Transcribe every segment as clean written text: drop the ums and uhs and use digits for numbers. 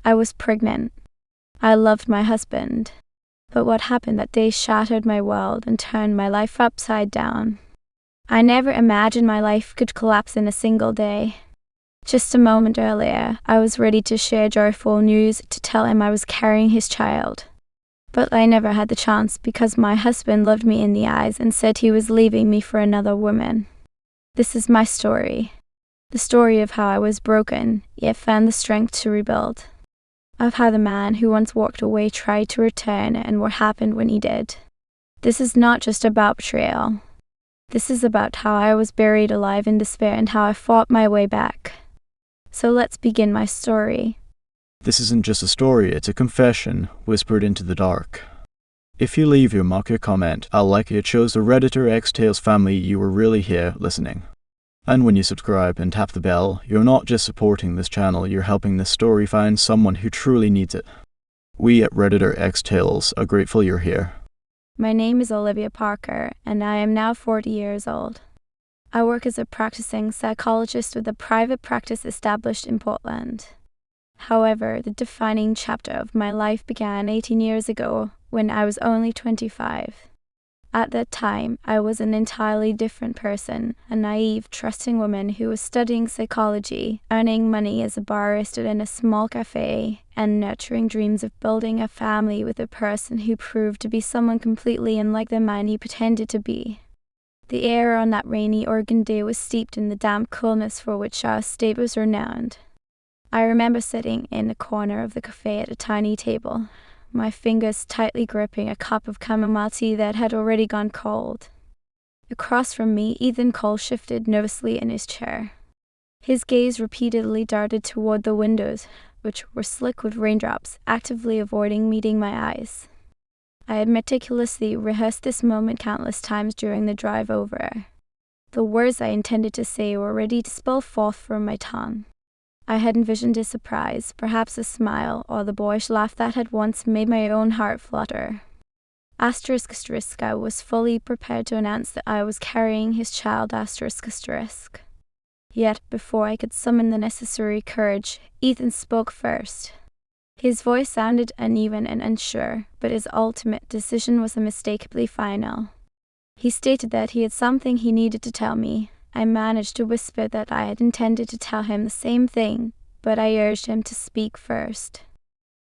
I was pregnant. I loved my husband. But what happened that day shattered my world and turned my life upside down. I never imagined my life could collapse in a single day. Just a moment earlier, I was ready to share joyful news to tell him I was carrying his child. But I never had the chance because my husband looked me in the eyes and said he was leaving me for another woman. This is my story. The story of how I was broken, yet found the strength to rebuild. Of how the man who once walked away tried to return and what happened when he did. This is not just about betrayal. This is about how I was buried alive in despair and how I fought my way back. So let's begin my story. This isn't just a story, it's a confession whispered into the dark. If you leave your marker comment, I'll likely it shows the Redditor-X-Tales family you were really here listening. And when you subscribe and tap the bell, you're not just supporting this channel, you're helping this story find someone who truly needs it. We at Redditor-X-Tales are grateful you're here. My name is Olivia Parker, and I am now 40 years old. I work as a practicing psychologist with a private practice established in Portland. However, the defining chapter of my life began 18 years ago when I was only 25. At that time, I was an entirely different person, a naive, trusting woman who was studying psychology, earning money as a barista in a small cafe, and nurturing dreams of building a family with a person who proved to be someone completely unlike the man he pretended to be. The air on that rainy Oregon day was steeped in the damp coolness for which our state was renowned. I remember sitting in the corner of the cafe at a tiny table, my fingers tightly gripping a cup of chamomile tea that had already gone cold. Across from me, Ethan Cole shifted nervously in his chair. His gaze repeatedly darted toward the windows, which were slick with raindrops, actively avoiding meeting my eyes. I had meticulously rehearsed this moment countless times during the drive over. The words I intended to say were ready to spill forth from my tongue. I had envisioned a surprise, perhaps a smile, or the boyish laugh that had once made my own heart flutter. I was fully prepared to announce that I was carrying his child. Yet, before I could summon the necessary courage, Ethan spoke first. His voice sounded uneven and unsure, but his ultimate decision was unmistakably final. He stated that he had something he needed to tell me. I managed to whisper that I had intended to tell him the same thing, but I urged him to speak first.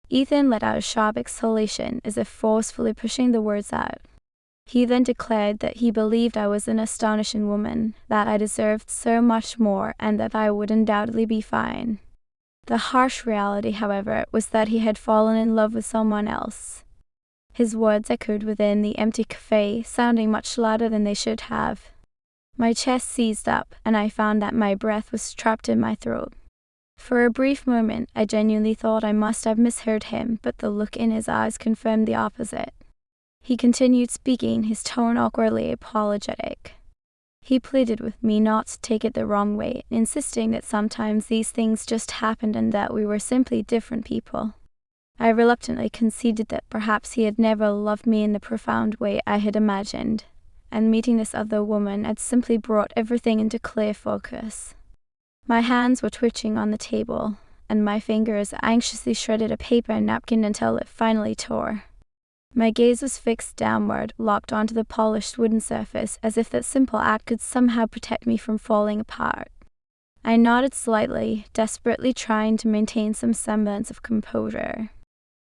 Ethan let out a sharp exhalation, as if forcefully pushing the words out. He then declared that he believed I was an astonishing woman, that I deserved so much more, and that I would undoubtedly be fine. The harsh reality, however, was that he had fallen in love with someone else. His words echoed within the empty cafe, sounding much louder than they should have. My chest seized up, and I found that my breath was trapped in my throat. For a brief moment, I genuinely thought I must have misheard him, but the look in his eyes confirmed the opposite. He continued speaking, his tone awkwardly apologetic. He pleaded with me not to take it the wrong way, insisting that sometimes these things just happened and that we were simply different people. I reluctantly conceded that perhaps he had never loved me in the profound way I had imagined, and meeting this other woman had simply brought everything into clear focus. My hands were twitching on the table, and my fingers anxiously shredded a paper napkin until it finally tore. My gaze was fixed downward, locked onto the polished wooden surface, as if that simple act could somehow protect me from falling apart. I nodded slightly, desperately trying to maintain some semblance of composure.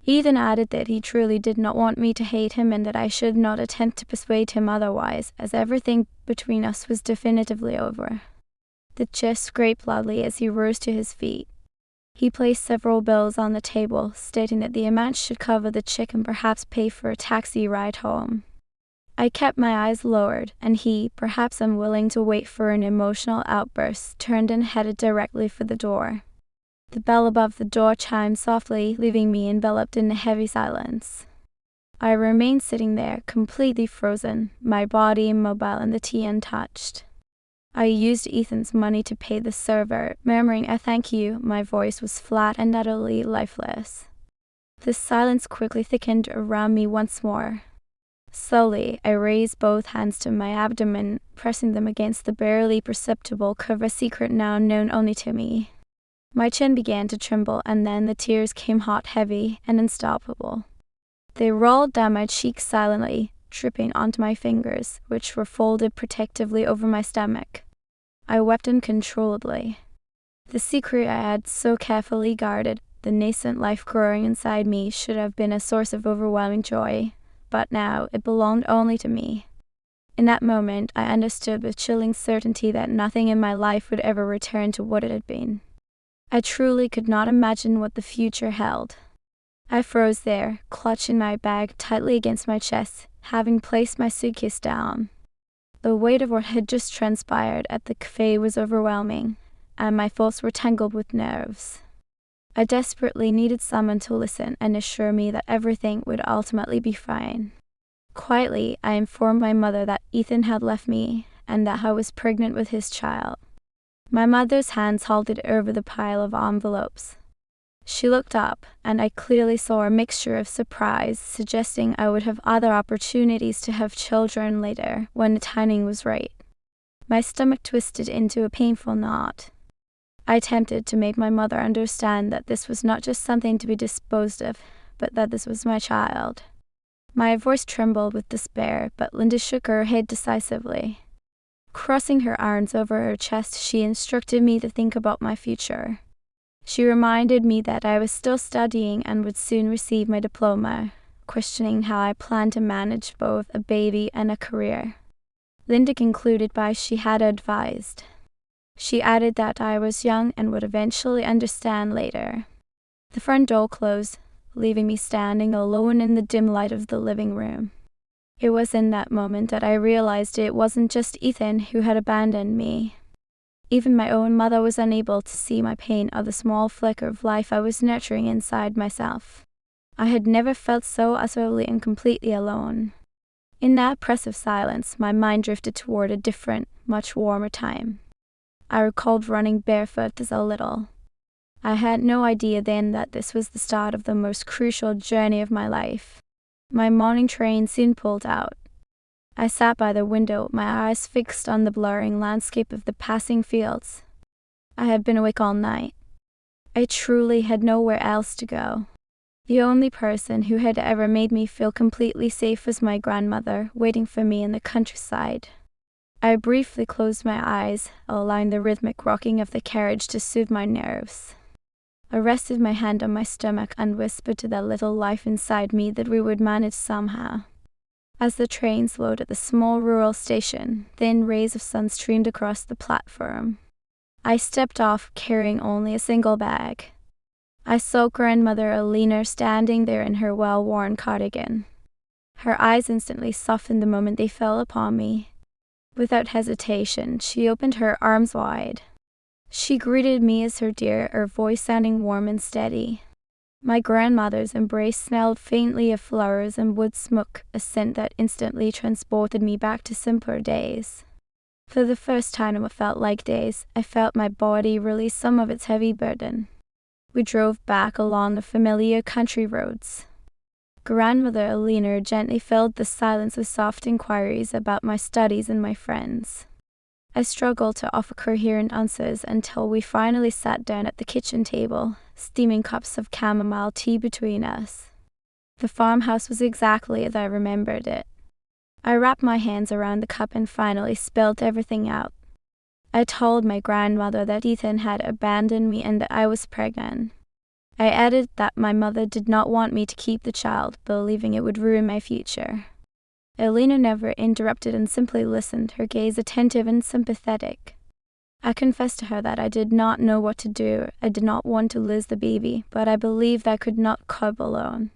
Ethan added that he truly did not want me to hate him and that I should not attempt to persuade him otherwise, as everything between us was definitively over. The chair scraped loudly as he rose to his feet. He placed several bills on the table, stating that the amount should cover the chick and perhaps pay for a taxi ride home. I kept my eyes lowered, and he, perhaps unwilling to wait for an emotional outburst, turned and headed directly for the door. The bell above the door chimed softly, leaving me enveloped in a heavy silence. I remained sitting there, completely frozen, my body immobile and the tea untouched. I used Ethan's money to pay the server, murmuring a thank you. My voice was flat and utterly lifeless. The silence quickly thickened around me once more. Slowly, I raised both hands to my abdomen, pressing them against the barely perceptible curve, a secret now known only to me. My chin began to tremble, and then the tears came hot, heavy, and unstoppable. They rolled down my cheeks silently, dripping onto my fingers, which were folded protectively over my stomach. I wept uncontrollably. The secret I had so carefully guarded, the nascent life growing inside me, should have been a source of overwhelming joy, but now it belonged only to me. In that moment, I understood with chilling certainty that nothing in my life would ever return to what it had been. I truly could not imagine what the future held. I froze there, clutching my bag tightly against my chest, having placed my suitcase down. The weight of what had just transpired at the café was overwhelming, and my thoughts were tangled with nerves. I desperately needed someone to listen and assure me that everything would ultimately be fine. Quietly, I informed my mother that Ethan had left me and that I was pregnant with his child. My mother's hands halted over the pile of envelopes. She looked up, and I clearly saw a mixture of surprise, suggesting I would have other opportunities to have children later, when the timing was right. My stomach twisted into a painful knot. I attempted to make my mother understand that this was not just something to be disposed of, but that this was my child. My voice trembled with despair, but Linda shook her head decisively. Crossing her arms over her chest, she instructed me to think about my future. She reminded me that I was still studying and would soon receive my diploma, questioning how I planned to manage both a baby and a career. Linda concluded by she had advised. She added that I was young and would eventually understand later. The front door closed, leaving me standing alone in the dim light of the living room. It was in that moment that I realized it wasn't just Ethan who had abandoned me. Even my own mother was unable to see my pain or the small flicker of life I was nurturing inside myself. I had never felt so utterly and completely alone. In that oppressive silence, my mind drifted toward a different, much warmer time. I recalled running barefoot as a little. I had no idea then that this was the start of the most crucial journey of my life. My morning train soon pulled out. I sat by the window, my eyes fixed on the blurring landscape of the passing fields. I had been awake all night. I truly had nowhere else to go. The only person who had ever made me feel completely safe was my grandmother, waiting for me in the countryside. I briefly closed my eyes, allowing the rhythmic rocking of the carriage to soothe my nerves. I rested my hand on my stomach and whispered to that little life inside me that we would manage somehow. As the train slowed at the small rural station, thin rays of sun streamed across the platform. I stepped off, carrying only a single bag. I saw grandmother Eleanor standing there in her well-worn cardigan. Her eyes instantly softened the moment they fell upon me. Without hesitation, she opened her arms wide. She greeted me as her dear, her voice sounding warm and steady. My grandmother's embrace smelled faintly of flowers and wood smoke, a scent that instantly transported me back to simpler days. For the first time in what felt like days, I felt my body release some of its heavy burden. We drove back along the familiar country roads. Grandmother Eleanor gently filled the silence with soft inquiries about my studies and my friends. I struggled to offer coherent answers until we finally sat down at the kitchen table, steaming cups of chamomile tea between us. The farmhouse was exactly as I remembered it. I wrapped my hands around the cup and finally spilled everything out. I told my grandmother that Ethan had abandoned me and that I was pregnant. I added that my mother did not want me to keep the child, believing it would ruin my future. Eleanor never interrupted and simply listened, her gaze attentive and sympathetic. I confessed to her that I did not know what to do. I did not want to lose the baby, but I believed I could not cope alone.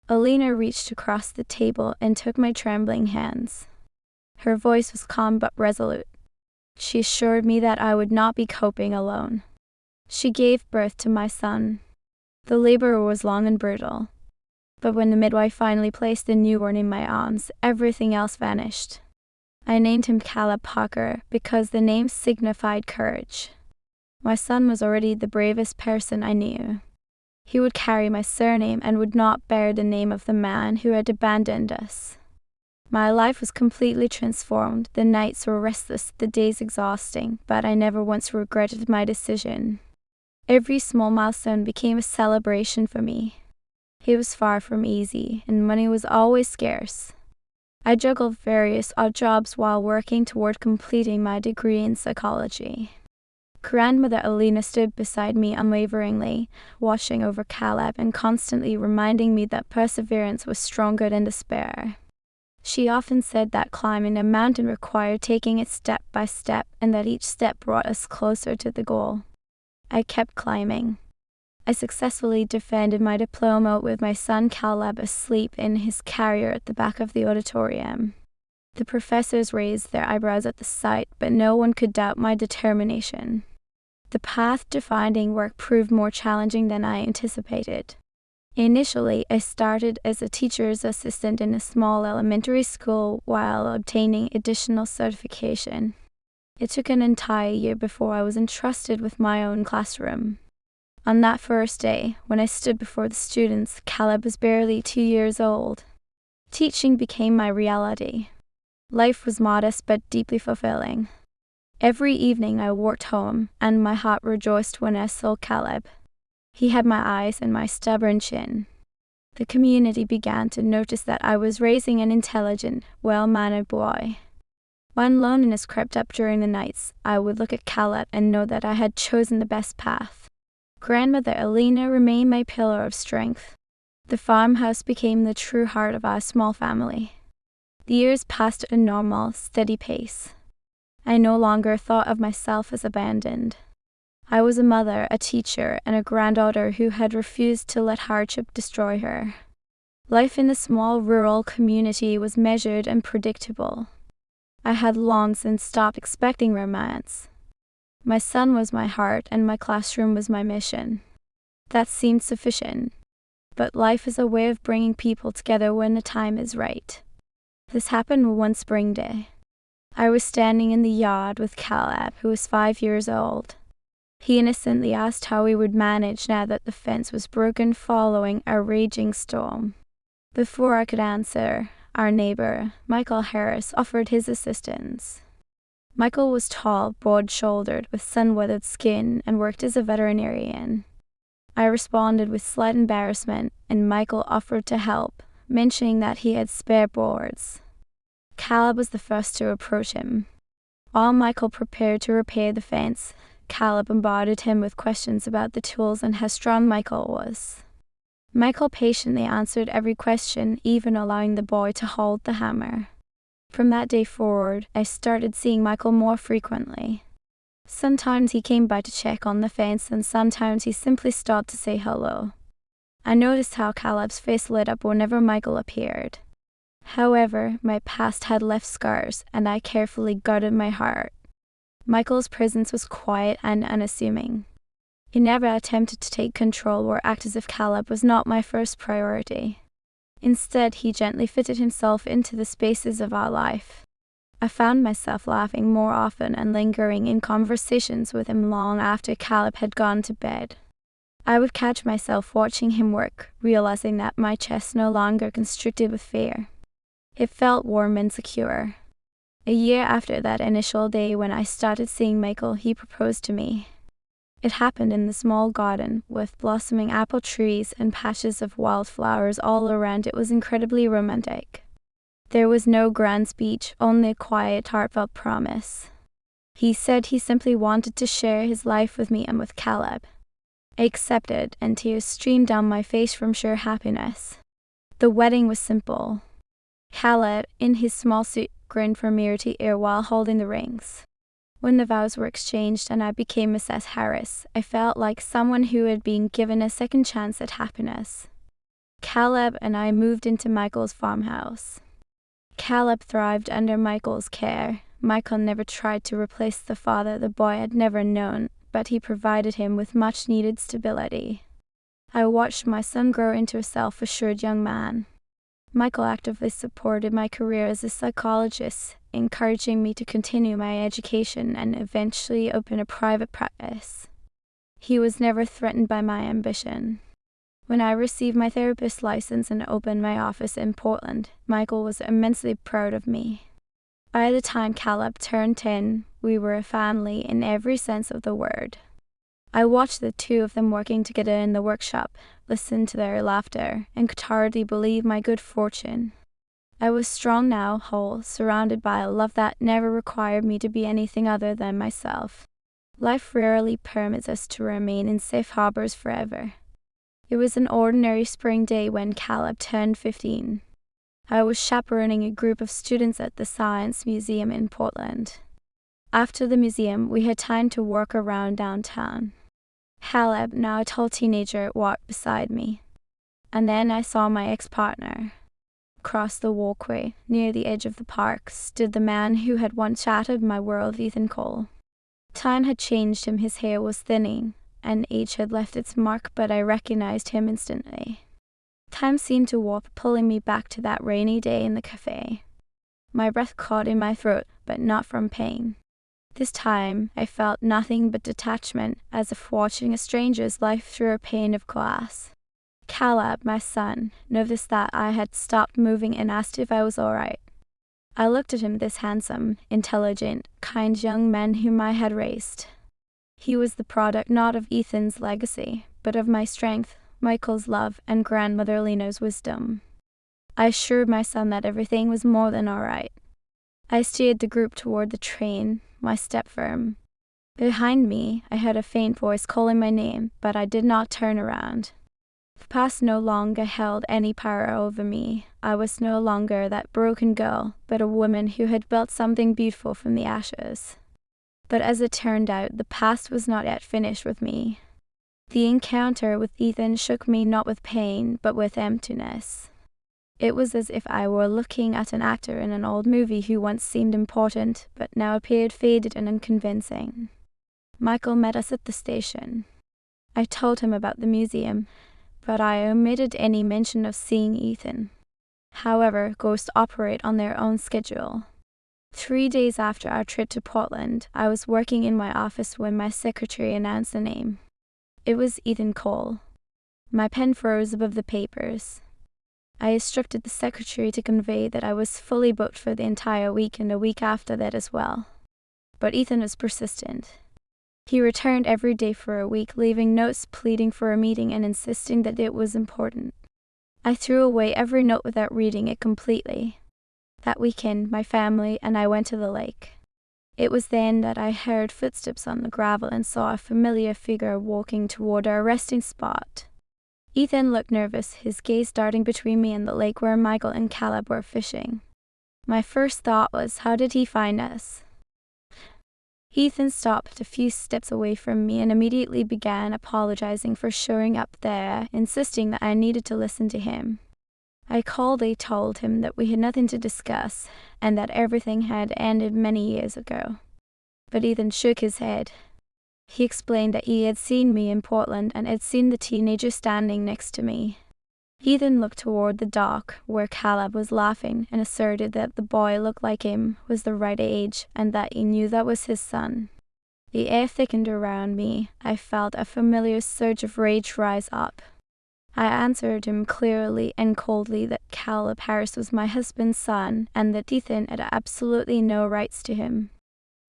Eleanor reached across the table and took my trembling hands. Her voice was calm but resolute. She assured me that I would not be coping alone. She gave birth to my son. The labor was long and brutal. But when the midwife finally placed the newborn in my arms, everything else vanished. I named him Caleb Parker because the name signified courage. My son was already the bravest person I knew. He would carry my surname and would not bear the name of the man who had abandoned us. My life was completely transformed. The nights were restless, the days exhausting, but I never once regretted my decision. Every small milestone became a celebration for me. It was far from easy, and money was always scarce. I juggled various odd jobs while working toward completing my degree in psychology. Grandmother Eleanor stood beside me unwaveringly, watching over Caleb and constantly reminding me that perseverance was stronger than despair. She often said that climbing a mountain required taking it step by step, and that each step brought us closer to the goal. I kept climbing. I successfully defended my diploma with my son Caleb asleep in his carrier at the back of the auditorium. The professors raised their eyebrows at the sight, but no one could doubt my determination. The path to finding work proved more challenging than I anticipated. Initially, I started as a teacher's assistant in a small elementary school while obtaining additional certification. It took an entire year before I was entrusted with my own classroom. On that first day, when I stood before the students, Caleb was barely 2 years old. Teaching became my reality. Life was modest but deeply fulfilling. Every evening I walked home, and my heart rejoiced when I saw Caleb. He had my eyes and my stubborn chin. The community began to notice that I was raising an intelligent, well-mannered boy. When loneliness crept up during the nights, I would look at Caleb and know that I had chosen the best path. Grandmother Eleanor remained my pillar of strength. The farmhouse became the true heart of our small family. The years passed at a normal, steady pace. I no longer thought of myself as abandoned. I was a mother, a teacher, and a granddaughter who had refused to let hardship destroy her. Life in the small rural community was measured and predictable. I had long since stopped expecting romance. My son was my heart, and my classroom was my mission. That seemed sufficient. But life is a way of bringing people together when the time is right. This happened one spring day. I was standing in the yard with Caleb, who was 5 years old. He innocently asked how we would manage now that the fence was broken following a raging storm. Before I could answer, our neighbor, Michael Harris, offered his assistance. Michael was tall, broad-shouldered, with sun-weathered skin, and worked as a veterinarian. I responded with slight embarrassment, and Michael offered to help, mentioning that he had spare boards. Caleb was the first to approach him. While Michael prepared to repair the fence, Caleb bombarded him with questions about the tools and how strong Michael was. Michael patiently answered every question, even allowing the boy to hold the hammer. From that day forward, I started seeing Michael more frequently. Sometimes he came by to check on the fence, and sometimes he simply stopped to say hello. I noticed how Caleb's face lit up whenever Michael appeared. However, my past had left scars, and I carefully guarded my heart. Michael's presence was quiet and unassuming. He never attempted to take control or act as if Caleb was not my first priority. Instead, he gently fitted himself into the spaces of our life. I found myself laughing more often and lingering in conversations with him long after Caleb had gone to bed. I would catch myself watching him work, realizing that my chest no longer constricted with fear. It felt warm and secure. A year after that initial day when I started seeing Michael, he proposed to me. It happened in the small garden, with blossoming apple trees and patches of wildflowers all around. It was incredibly romantic. There was no grand speech, only a quiet, heartfelt promise. He said he simply wanted to share his life with me and with Caleb. I accepted, and tears streamed down my face from sheer happiness. The wedding was simple. Caleb, in his small suit, grinned from ear to ear while holding the rings. When the vows were exchanged and I became Mrs. Harris, I felt like someone who had been given a second chance at happiness. Caleb and I moved into Michael's farmhouse. Caleb thrived under Michael's care. Michael never tried to replace the father the boy had never known, but he provided him with much-needed stability. I watched my son grow into a self-assured young man. Michael actively supported my career as a psychologist, encouraging me to continue my education and eventually open a private practice. He was never threatened by my ambition. When I received my therapist's license and opened my office in Portland, Michael was immensely proud of me. By the time Caleb turned 10, we were a family in every sense of the word. I watched the two of them working together in the workshop, listened to their laughter, and could hardly believe my good fortune. I was strong now, whole, surrounded by a love that never required me to be anything other than myself. Life rarely permits us to remain in safe harbors forever. It was an ordinary spring day when Caleb turned 15. I was chaperoning a group of students at the Science Museum in Portland. After the museum, we had time to walk around downtown. Caleb, now a tall teenager, walked beside me. And then I saw my ex-partner. Across the walkway, near the edge of the park, stood the man who had once shattered my world, Ethan Cole. Time had changed him, his hair was thinning, and age had left its mark, but I recognized him instantly. Time seemed to warp, pulling me back to that rainy day in the cafe. My breath caught in my throat, but not from pain. This time, I felt nothing but detachment, as if watching a stranger's life through a pane of glass. Caleb, my son, noticed that I had stopped moving and asked if I was all right. I looked at him, this handsome, intelligent, kind young man whom I had raised. He was the product not of Ethan's legacy, but of my strength, Michael's love, and grandmother Lena's wisdom. I assured my son that everything was more than all right. I steered the group toward the train, my step firm. Behind me, I heard a faint voice calling my name, but I did not turn around. The past no longer held any power over me. I was no longer that broken girl, but a woman who had built something beautiful from the ashes. But as it turned out, the past was not yet finished with me. The encounter with Ethan shook me not with pain, but with emptiness. It was as if I were looking at an actor in an old movie who once seemed important, but now appeared faded and unconvincing. Michael met us at the station. I told him about the museum, but I omitted any mention of seeing Ethan. However, ghosts operate on their own schedule. 3 days after our trip to Portland, I was working in my office when my secretary announced the name. It was Ethan Cole. My pen froze above the papers. I instructed the secretary to convey that I was fully booked for the entire week and a week after that as well. But Ethan was persistent. He returned every day for a week, leaving notes pleading for a meeting and insisting that it was important. I threw away every note without reading it completely. That weekend, my family and I went to the lake. It was then that I heard footsteps on the gravel and saw a familiar figure walking toward our resting spot. Ethan looked nervous, his gaze darting between me and the lake where Michael and Caleb were fishing. My first thought was, how did he find us? Ethan stopped a few steps away from me and immediately began apologizing for showing up there, insisting that I needed to listen to him. I coldly told him that we had nothing to discuss, and that everything had ended many years ago. But Ethan shook his head. He explained that he had seen me in Portland and had seen the teenager standing next to me. Ethan looked toward the dock, where Caleb was laughing, and asserted that the boy looked like him, was the right age, and that he knew that was his son. The air thickened around me. I felt a familiar surge of rage rise up. I answered him clearly and coldly that Caleb Harris was my husband's son, and that Ethan had absolutely no rights to him.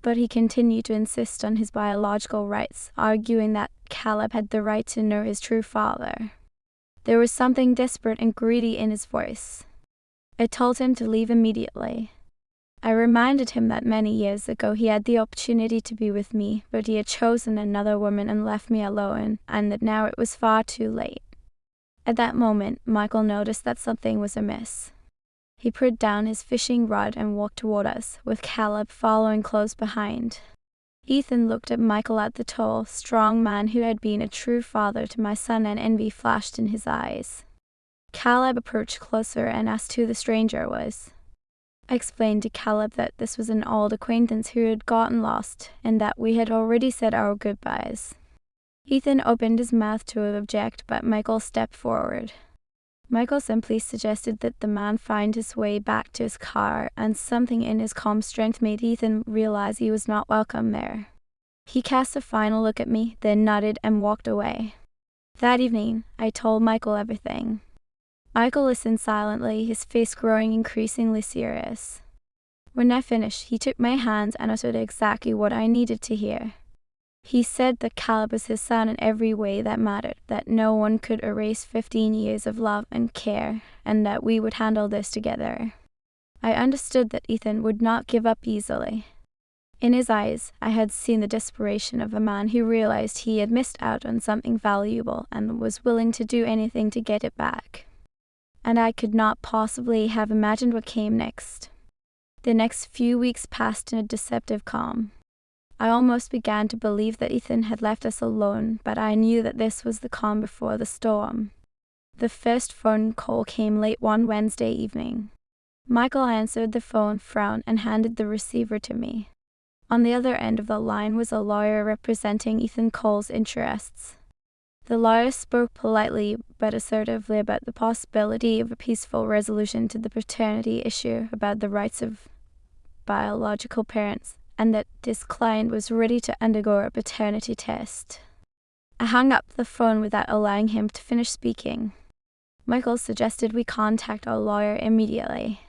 But he continued to insist on his biological rights, arguing that Caleb had the right to know his true father. There was something desperate and greedy in his voice. I told him to leave immediately. I reminded him that many years ago he had the opportunity to be with me, but he had chosen another woman and left me alone, and that now it was far too late. At that moment, Michael noticed that something was amiss. He put down his fishing rod and walked toward us, with Caleb following close behind. Ethan looked at Michael, at the tall, strong man who had been a true father to my son, and envy flashed in his eyes. Caleb approached closer and asked who the stranger was. I explained to Caleb that this was an old acquaintance who had gotten lost, and that we had already said our goodbyes. Ethan opened his mouth to object, but Michael stepped forward. Michael simply suggested that the man find his way back to his car, and something in his calm strength made Ethan realize he was not welcome there. He cast a final look at me, then nodded and walked away. That evening, I told Michael everything. Michael listened silently, his face growing increasingly serious. When I finished, he took my hand and uttered exactly what I needed to hear. He said that Caleb was his son in every way that mattered, that no one could erase 15 years of love and care, and that we would handle this together. I understood that Ethan would not give up easily. In his eyes, I had seen the desperation of a man who realized he had missed out on something valuable and was willing to do anything to get it back. And I could not possibly have imagined what came next. The next few weeks passed in a deceptive calm. I almost began to believe that Ethan had left us alone, but I knew that this was the calm before the storm. The first phone call came late one Wednesday evening. Michael answered the phone, frowned, and handed the receiver to me. On the other end of the line was a lawyer representing Ethan Cole's interests. The lawyer spoke politely but assertively about the possibility of a peaceful resolution to the paternity issue, about the rights of biological parents, and that this client was ready to undergo a paternity test. I hung up the phone without allowing him to finish speaking. Michael suggested we contact our lawyer immediately.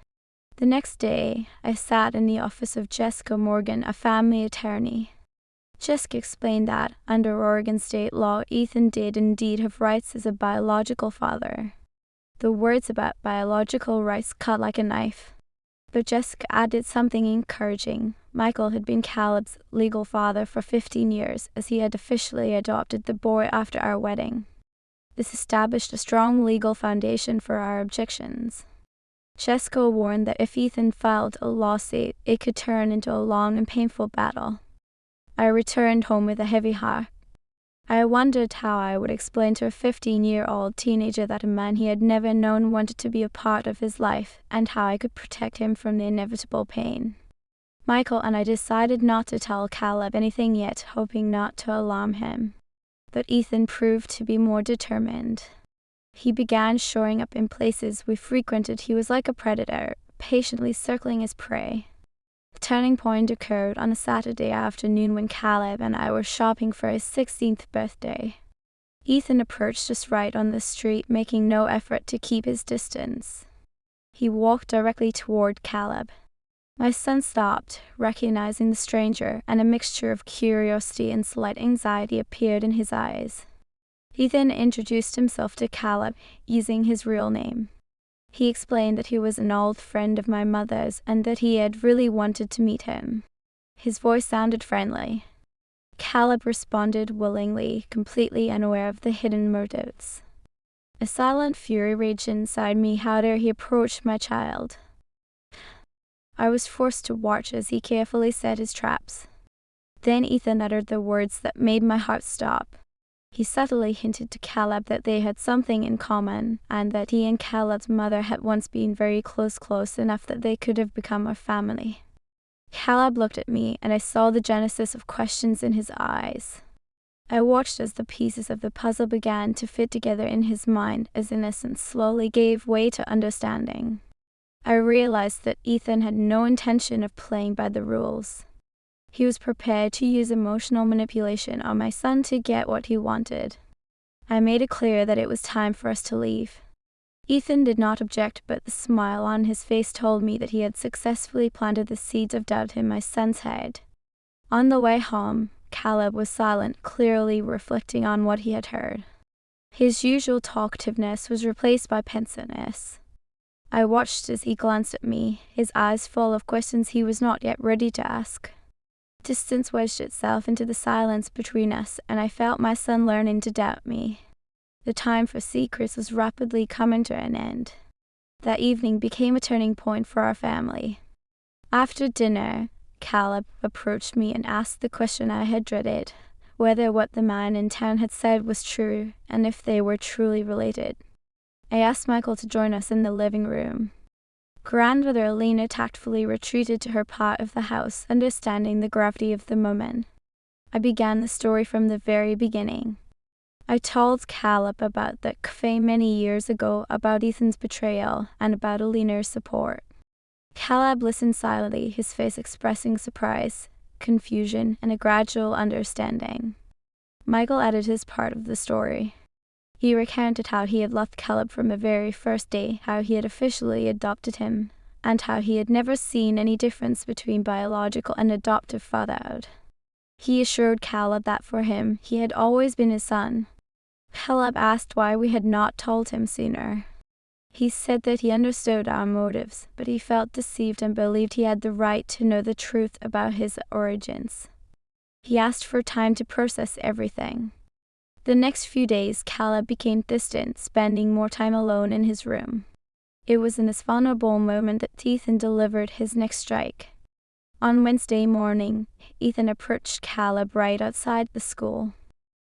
The next day, I sat in the office of Jessica Morgan, a family attorney. Jessica explained that, under Oregon state law, Ethan did indeed have rights as a biological father. The words about biological rights cut like a knife. But Jessica added something encouraging. Michael had been Caleb's legal father for 15 years, as he had officially adopted the boy after our wedding. This established a strong legal foundation for our objections. Jessica warned that if Ethan filed a lawsuit, it could turn into a long and painful battle. I returned home with a heavy heart. I wondered how I would explain to a 15-year-old teenager that a man he had never known wanted to be a part of his life, and how I could protect him from the inevitable pain. Michael and I decided not to tell Caleb anything yet, hoping not to alarm him. But Ethan proved to be more determined. He began showing up in places we frequented. He was like a predator, patiently circling his prey. The turning point occurred on a Saturday afternoon when Caleb and I were shopping for his 16th birthday. Ethan approached us right on the street, making no effort to keep his distance. He walked directly toward Caleb. My son stopped, recognizing the stranger, and a mixture of curiosity and slight anxiety appeared in his eyes. He then introduced himself to Caleb, using his real name. He explained that he was an old friend of my mother's and that he had really wanted to meet him. His voice sounded friendly. Caleb responded willingly, completely unaware of the hidden motives. A silent fury raged inside me. How dare he approach my child? I was forced to watch as he carefully set his traps. Then Ethan uttered the words that made my heart stop. He subtly hinted to Caleb that they had something in common, and that he and Caleb's mother had once been very close enough that they could have become a family. Caleb looked at me, and I saw the genesis of questions in his eyes. I watched as the pieces of the puzzle began to fit together in his mind, as innocence slowly gave way to understanding. I realized that Ethan had no intention of playing by the rules. He was prepared to use emotional manipulation on my son to get what he wanted. I made it clear that it was time for us to leave. Ethan did not object, but the smile on his face told me that he had successfully planted the seeds of doubt in my son's head. On the way home, Caleb was silent, clearly reflecting on what he had heard. His usual talkativeness was replaced by pensiveness. I watched as he glanced at me, his eyes full of questions he was not yet ready to ask. Distance wedged itself into the silence between us, and I felt my son learning to doubt me. The time for secrets was rapidly coming to an end. That evening became a turning point for our family. After dinner, Caleb approached me and asked the question I had dreaded, whether what the man in town had said was true, and if they were truly related. I asked Michael to join us in the living room. Grandmother Eleanor tactfully retreated to her part of the house, understanding the gravity of the moment. I began the story from the very beginning. I told Caleb about the Café many years ago, about Ethan's betrayal, and about Eleanor's support. Caleb listened silently, his face expressing surprise, confusion, and a gradual understanding. Michael added his part of the story. He recounted how he had loved Caleb from the very first day, how he had officially adopted him, and how he had never seen any difference between biological and adoptive fatherhood. He assured Caleb that for him, he had always been his son. Caleb asked why we had not told him sooner. He said that he understood our motives, but he felt deceived and believed he had the right to know the truth about his origins. He asked for time to process everything. The next few days, Caleb became distant, spending more time alone in his room. It was in this vulnerable moment that Ethan delivered his next strike. On Wednesday morning, Ethan approached Caleb right outside the school.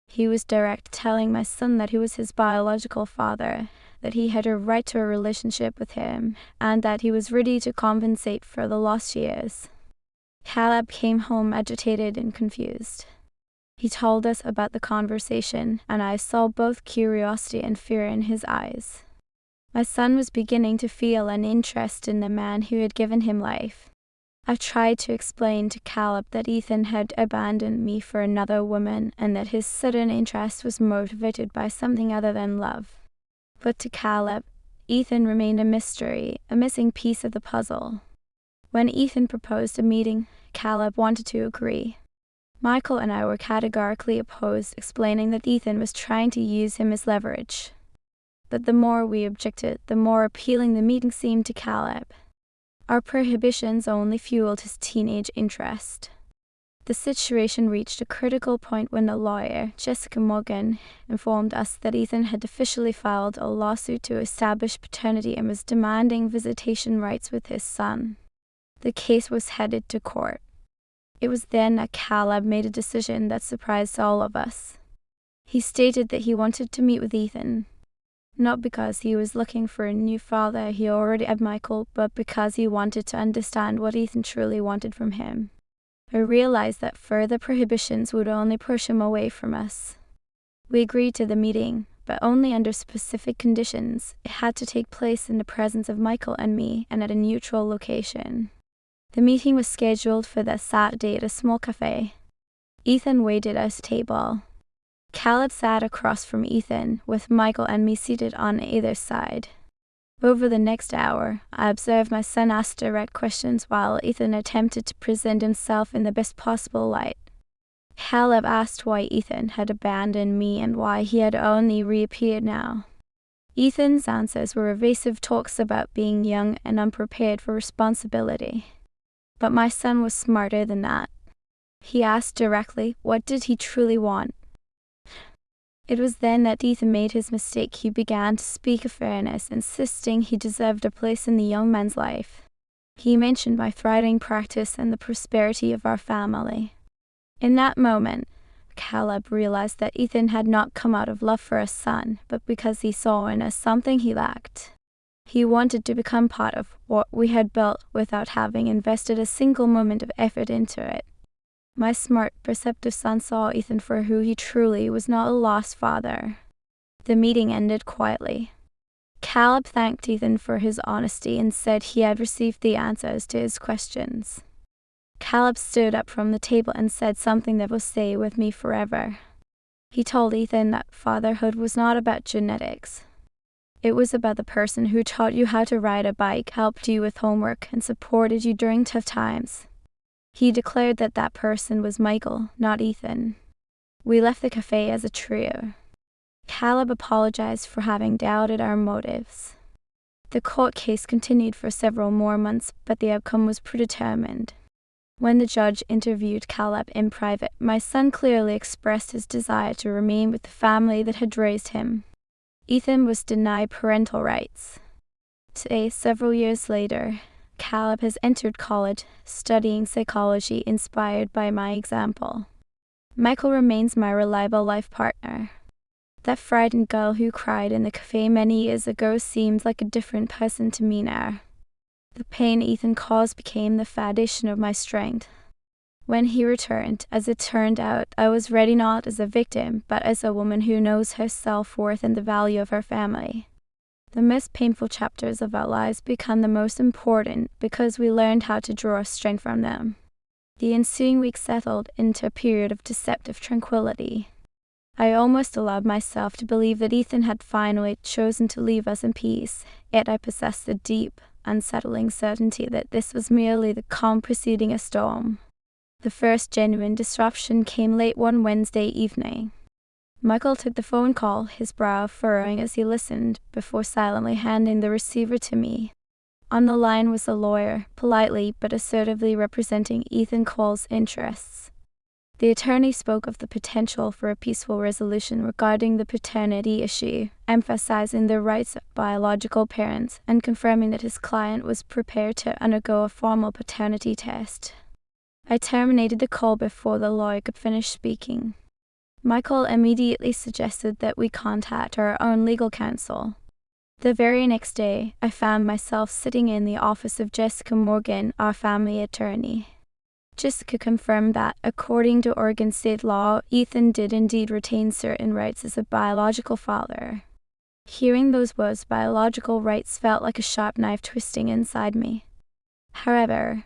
He was direct, telling my son that he was his biological father, that he had a right to a relationship with him, and that he was ready to compensate for the lost years. Caleb came home agitated and confused. He told us about the conversation, and I saw both curiosity and fear in his eyes. My son was beginning to feel an interest in the man who had given him life. I tried to explain to Caleb that Ethan had abandoned me for another woman and that his sudden interest was motivated by something other than love. But to Caleb, Ethan remained a mystery, a missing piece of the puzzle. When Ethan proposed a meeting, Caleb wanted to agree. Michael and I were categorically opposed, explaining that Ethan was trying to use him as leverage. But the more we objected, the more appealing the meeting seemed to Caleb. Our prohibitions only fueled his teenage interest. The situation reached a critical point when the lawyer, Jessica Morgan, informed us that Ethan had officially filed a lawsuit to establish paternity and was demanding visitation rights with his son. The case was headed to court. It was then that Caleb made a decision that surprised all of us. He stated that he wanted to meet with Ethan, not because he was looking for a new father he already had Michael, but because he wanted to understand what Ethan truly wanted from him. I realized that further prohibitions would only push him away from us. We agreed to the meeting, but only under specific conditions. It had to take place in the presence of Michael and me and at a neutral location. The meeting was scheduled for that Saturday at a small café. Ethan waited at a table. Caleb sat across from Ethan, with Michael and me seated on either side. Over the next hour, I observed my son ask direct questions while Ethan attempted to present himself in the best possible light. Caleb asked why Ethan had abandoned me and why he had only reappeared now. Ethan's answers were evasive talks about being young and unprepared for responsibility. But my son was smarter than that. He asked directly, what did he truly want? It was then that Ethan made his mistake. He began to speak of fairness, insisting he deserved a place in the young man's life. He mentioned my thriving practice and the prosperity of our family. In that moment, Caleb realized that Ethan had not come out of love for a son, but because he saw in us something he lacked. He wanted to become part of what we had built without having invested a single moment of effort into it. My smart, perceptive son saw Ethan for who he truly was, not a lost father. The meeting ended quietly. Caleb thanked Ethan for his honesty and said he had received the answers to his questions. Caleb stood up from the table and said something that will stay with me forever. He told Ethan that fatherhood was not about genetics. It was about the person who taught you how to ride a bike, helped you with homework, and supported you during tough times. He declared that that person was Michael, not Ethan. We left the cafe as a trio. Caleb apologized for having doubted our motives. The court case continued for several more months, but the outcome was predetermined. When the judge interviewed Caleb in private, my son clearly expressed his desire to remain with the family that had raised him. Ethan was denied parental rights. Today, several years later, Caleb has entered college, studying psychology inspired by my example. Michael remains my reliable life partner. That frightened girl who cried in the cafe many years ago seems like a different person to me now. The pain Ethan caused became the foundation of my strength. When he returned, as it turned out, I was ready not as a victim, but as a woman who knows her self-worth and the value of her family. The most painful chapters of our lives become the most important because we learned how to draw strength from them. The ensuing week settled into a period of deceptive tranquility. I almost allowed myself to believe that Ethan had finally chosen to leave us in peace, yet I possessed a deep, unsettling certainty that this was merely the calm preceding a storm. The first genuine disruption came late one Wednesday evening. Michael took the phone call, his brow furrowing as he listened, before silently handing the receiver to me. On the line was a lawyer, politely but assertively representing Ethan Cole's interests. The attorney spoke of the potential for a peaceful resolution regarding the paternity issue, emphasizing the rights of biological parents and confirming that his client was prepared to undergo a formal paternity test. I terminated the call before the lawyer could finish speaking. Michael immediately suggested that we contact our own legal counsel. The very next day, I found myself sitting in the office of Jessica Morgan, our family attorney. Jessica confirmed that, according to Oregon state law, Ethan did indeed retain certain rights as a biological father. Hearing those words, biological rights, felt like a sharp knife twisting inside me. However,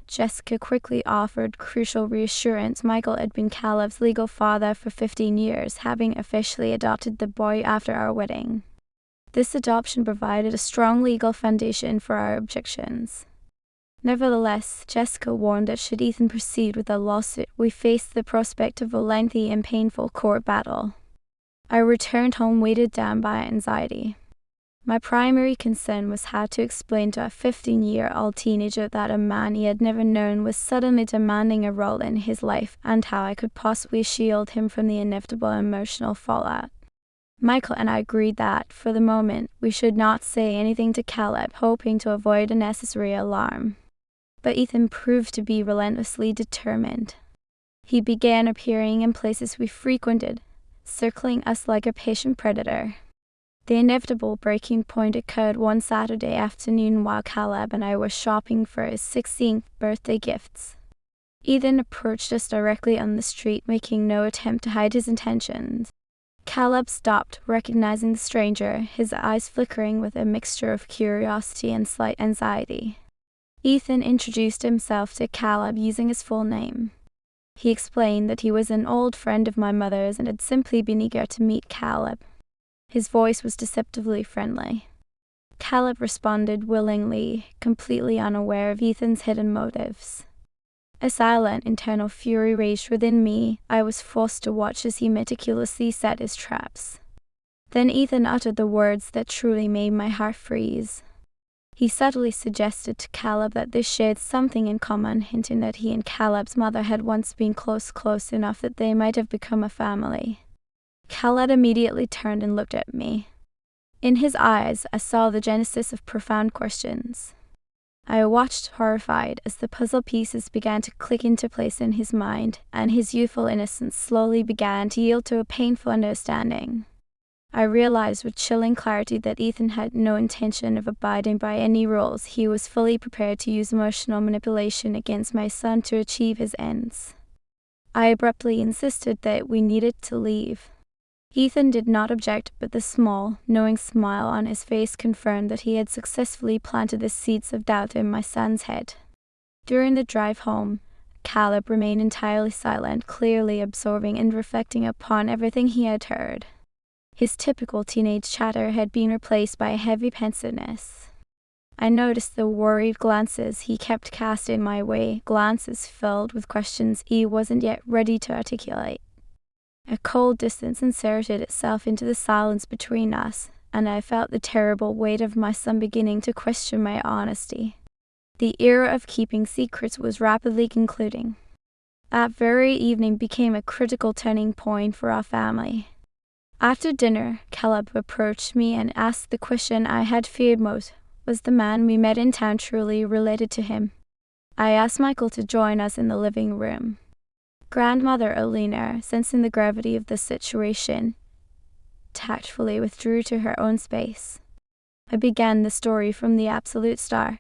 Jessica quickly offered crucial reassurance. Michael had been Caleb's legal father for 15 years, having officially adopted the boy after our wedding. This adoption provided a strong legal foundation for our objections. Nevertheless, Jessica warned that should Ethan proceed with the lawsuit, we faced the prospect of a lengthy and painful court battle. I returned home weighted down by anxiety. My primary concern was how to explain to a 15-year-old teenager that a man he had never known was suddenly demanding a role in his life, and how I could possibly shield him from the inevitable emotional fallout. Michael and I agreed that, for the moment, we should not say anything to Caleb, hoping to avoid unnecessary alarm. But Ethan proved to be relentlessly determined. He began appearing in places we frequented, circling us like a patient predator. The inevitable breaking point occurred one Saturday afternoon while Caleb and I were shopping for his 16th birthday gifts. Ethan approached us directly on the street, making no attempt to hide his intentions. Caleb stopped, recognizing the stranger, his eyes flickering with a mixture of curiosity and slight anxiety. Ethan introduced himself to Caleb using his full name. He explained that he was an old friend of my mother's and had simply been eager to meet Caleb. His voice was deceptively friendly. Caleb responded willingly, completely unaware of Ethan's hidden motives. A silent internal fury raged within me. I was forced to watch as he meticulously set his traps. Then Ethan uttered the words that truly made my heart freeze. He subtly suggested to Caleb that they shared something in common, hinting that he and Caleb's mother had once been close enough that they might have become a family. Caleb immediately turned and looked at me. In his eyes, I saw the genesis of profound questions. I watched horrified as the puzzle pieces began to click into place in his mind, and his youthful innocence slowly began to yield to a painful understanding. I realized with chilling clarity that Ethan had no intention of abiding by any rules. He was fully prepared to use emotional manipulation against my son to achieve his ends. I abruptly insisted that we needed to leave. Ethan did not object, but the small, knowing smile on his face confirmed that he had successfully planted the seeds of doubt in my son's head. During the drive home, Caleb remained entirely silent, clearly absorbing and reflecting upon everything he had heard. His typical teenage chatter had been replaced by a heavy pensiveness. I noticed the worried glances he kept casting my way, glances filled with questions he wasn't yet ready to articulate. A cold distance inserted itself into the silence between us, and I felt the terrible weight of my son beginning to question my honesty. The era of keeping secrets was rapidly concluding. That very evening became a critical turning point for our family. After dinner, Caleb approached me and asked the question I had feared most: was the man we met in town truly related to him? I asked Michael to join us in the living room. Grandmother Eleanor, sensing the gravity of the situation, tactfully withdrew to her own space. I began the story from the absolute start.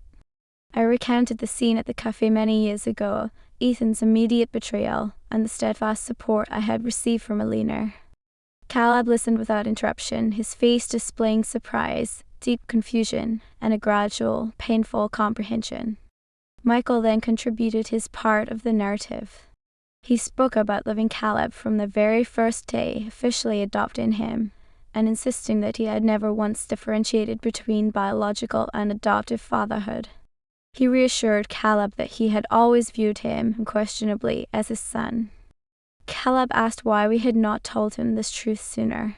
I recounted the scene at the Café many years ago, Ethan's immediate betrayal, and the steadfast support I had received from Eleanor. Caleb listened without interruption, his face displaying surprise, deep confusion, and a gradual, painful comprehension. Michael then contributed his part of the narrative. He spoke about loving Caleb from the very first day, officially adopting him, and insisting that he had never once differentiated between biological and adoptive fatherhood. He reassured Caleb that he had always viewed him, unquestionably, as his son. Caleb asked why we had not told him this truth sooner.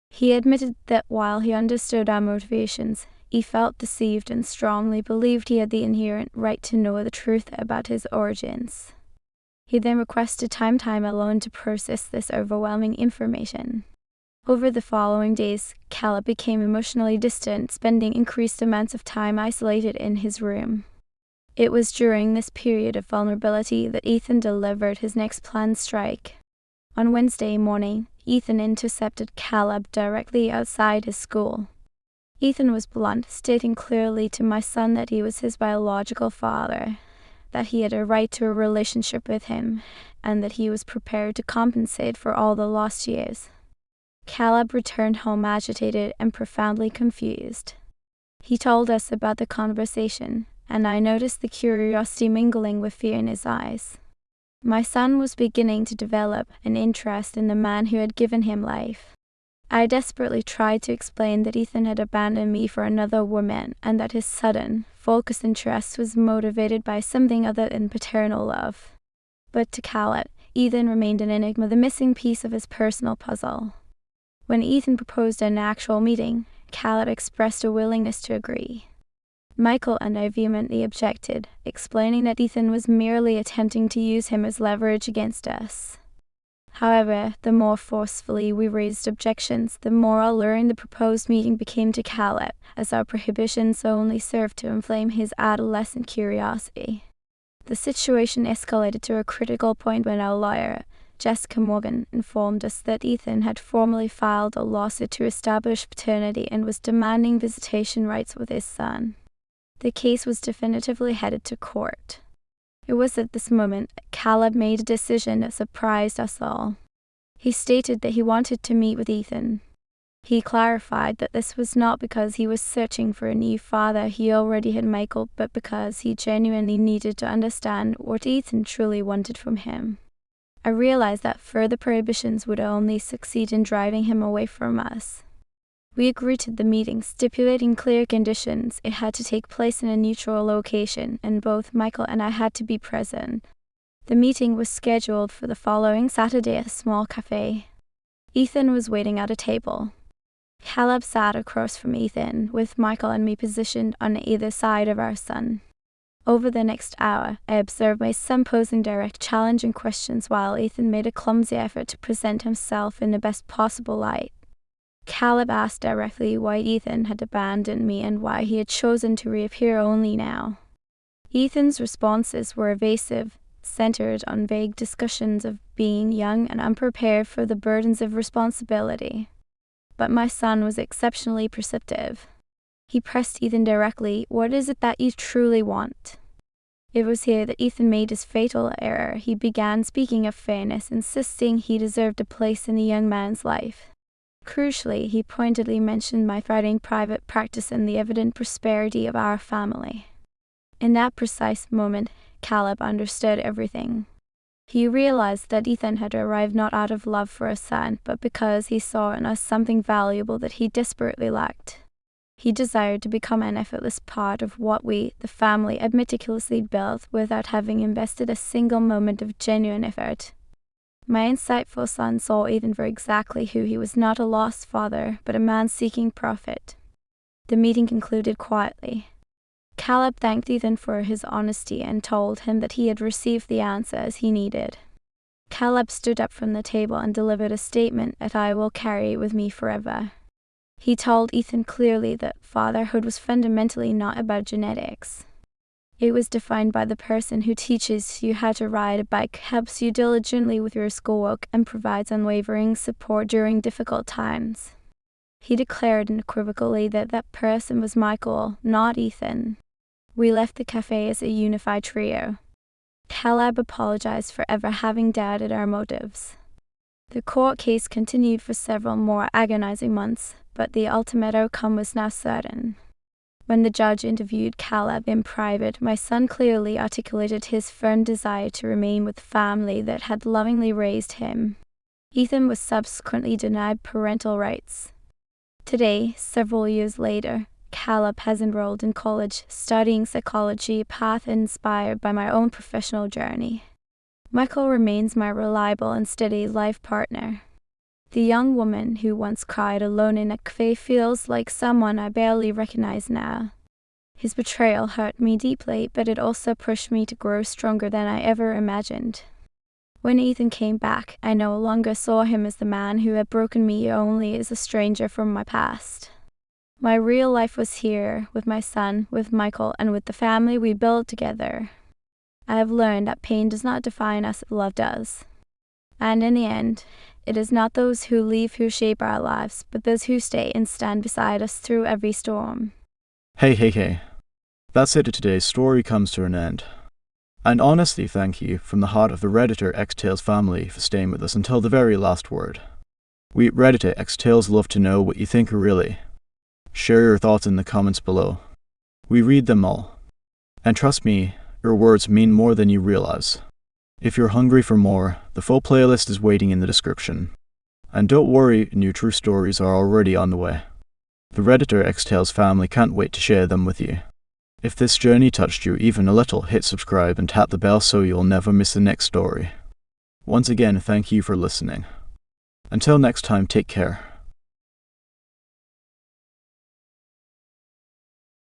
He admitted that while he understood our motivations, he felt deceived and strongly believed he had the inherent right to know the truth about his origins. He then requested time alone to process this overwhelming information. Over the following days, Caleb became emotionally distant, spending increased amounts of time isolated in his room. It was during this period of vulnerability that Ethan delivered his next planned strike. On Wednesday morning, Ethan intercepted Caleb directly outside his school. Ethan was blunt, stating clearly to my son that he was his biological father, that he had a right to a relationship with him, and that he was prepared to compensate for all the lost years. Caleb returned home agitated and profoundly confused. He told us about the conversation, and I noticed the curiosity mingling with fear in his eyes. My son was beginning to develop an interest in the man who had given him life. I desperately tried to explain that Ethan had abandoned me for another woman, and that his sudden, focused interest was motivated by something other than paternal love. But to Caleb, Ethan remained an enigma, the missing piece of his personal puzzle. When Ethan proposed an actual meeting, Caleb expressed a willingness to agree. Michael and I vehemently objected, explaining that Ethan was merely attempting to use him as leverage against us. However, the more forcefully we raised objections, the more alluring the proposed meeting became to Caleb, as our prohibitions only served to inflame his adolescent curiosity. The situation escalated to a critical point when our lawyer, Jessica Morgan, informed us that Ethan had formally filed a lawsuit to establish paternity and was demanding visitation rights with his son. The case was definitively headed to court. It was at this moment Caleb made a decision that surprised us all. He stated that he wanted to meet with Ethan. He clarified that this was not because he was searching for a new father, he already had Michael, but because he genuinely needed to understand what Ethan truly wanted from him. I realized that further prohibitions would only succeed in driving him away from us. We agreed to the meeting, stipulating clear conditions. It had to take place in a neutral location, and both Michael and I had to be present. The meeting was scheduled for the following Saturday at a small café. Ethan was waiting at a table. Caleb sat across from Ethan, with Michael and me positioned on either side of our son. Over the next hour, I observed my son posing direct, challenging questions while Ethan made a clumsy effort to present himself in the best possible light. Caleb asked directly why Ethan had abandoned me and why he had chosen to reappear only now. Ethan's responses were evasive, centered on vague discussions of being young and unprepared for the burdens of responsibility. But my son was exceptionally perceptive. He pressed Ethan directly, "What is it that you truly want?" It was here that Ethan made his fatal error. He began speaking of fairness, insisting he deserved a place in the young man's life. Crucially, he pointedly mentioned my thriving private practice and the evident prosperity of our family. In that precise moment, Caleb understood everything. He realized that Ethan had arrived not out of love for a son, but because he saw in us something valuable that he desperately lacked. He desired to become an effortless part of what we, the family, had meticulously built without having invested a single moment of genuine effort. My insightful son saw Ethan for exactly who he was, not a lost father, but a man seeking profit. The meeting concluded quietly. Caleb thanked Ethan for his honesty and told him that he had received the answers he needed. Caleb stood up from the table and delivered a statement that I will carry with me forever. He told Ethan clearly that fatherhood was fundamentally not about genetics. It was defined by the person who teaches you how to ride a bike, helps you diligently with your schoolwork, and provides unwavering support during difficult times. He declared unequivocally that that person was Michael, not Ethan. We left the cafe as a unified trio. Caleb apologized for ever having doubted our motives. The court case continued for several more agonizing months, but the ultimate outcome was now certain. When the judge interviewed Caleb in private, my son clearly articulated his firm desire to remain with the family that had lovingly raised him. Ethan was subsequently denied parental rights. Today, several years later, Caleb has enrolled in college, studying psychology, a path inspired by my own professional journey. Michael remains my reliable and steady life partner. The young woman who once cried alone in a café feels like someone I barely recognize now. His betrayal hurt me deeply, but it also pushed me to grow stronger than I ever imagined. When Ethan came back, I no longer saw him as the man who had broken me, only as a stranger from my past. My real life was here, with my son, with Michael, and with the family we built together. I have learned that pain does not define us, love does. And in the end, it is not those who leave who shape our lives, but those who stay and stand beside us through every storm. Hey. That's it, today's story comes to an end. And honestly, thank you from the heart of the Redditor-X-Tales family for staying with us until the very last word. We at Redditor-X-Tales love to know what you think really. Share your thoughts in the comments below. We read them all. And trust me, your words mean more than you realize. If you're hungry for more, the full playlist is waiting in the description. And don't worry, new true stories are already on the way. The Redditor-X-Tales family can't wait to share them with you. If this journey touched you even a little, hit subscribe and tap the bell so you'll never miss the next story. Once again, thank you for listening. Until next time, take care.